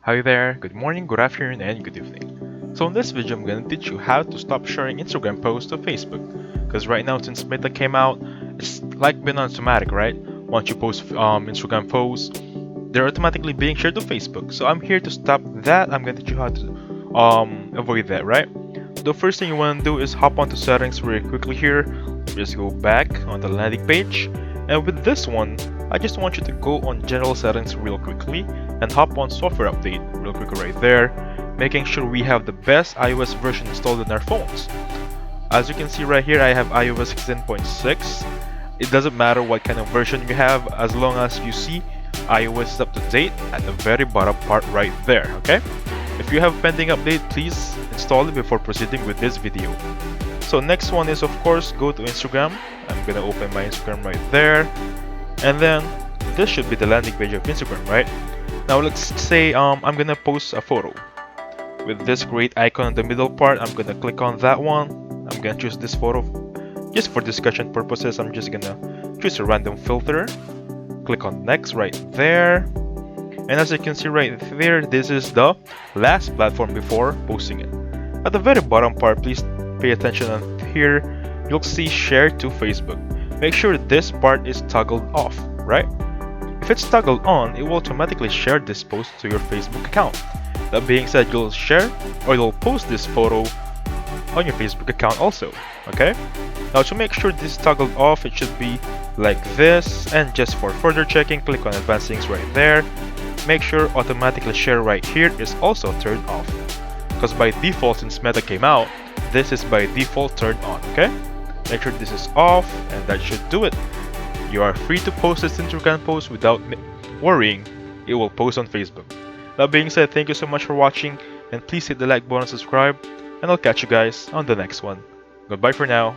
Hi there, good morning, good afternoon, and good evening. So in this video, I'm gonna teach you how to stop sharing Instagram posts to Facebook. Because right now, since Meta came out, it's like been automatic, right? Once you post Instagram posts, they're automatically being shared to Facebook. So I'm here to stop that. I'm gonna teach you how to avoid that, right? The first thing you wanna do is hop onto settings really quickly here. Just go back on the landing page, and with this one, I just want you to go on general settings real quickly and hop on software update real quick right there, making sure we have the best iOS version installed in our phones. As you can see right here, I have iOS 16.6. It doesn't matter what kind of version you have as long as you see iOS is up to date at the very bottom part right there, okay? If you have pending update, please install it before proceeding with this video. So next one is of course go to Instagram. I'm gonna open my Instagram right there, and then this should be the landing page of Instagram, right? Now let's say I'm gonna post a photo with this great icon in the middle part. I'm gonna click on that one. I'm gonna choose this photo. Just for discussion purposes, I'm just gonna choose a random filter. Click on next right there. And as you can see right there, this is the last platform before posting it. At the very bottom part, please pay attention on here. You'll see share to Facebook. Make sure this part is toggled off, right? If it's toggled on, it will automatically share this post to your Facebook account. That being said, you'll share or you'll post this photo on your Facebook account also, okay? Now to make sure this is toggled off, it should be like this, and just for further checking, click on advanced settings right there. Make sure automatically share right here is also turned off, because by default, since Meta came out, this is by default turned on, okay? Make sure this is off, and that should do it. You are free to post this Instagram post without worrying it will post on Facebook. That being said, thank you so much for watching, and please hit the like button and subscribe, and I'll catch you guys on the next one. Goodbye for now.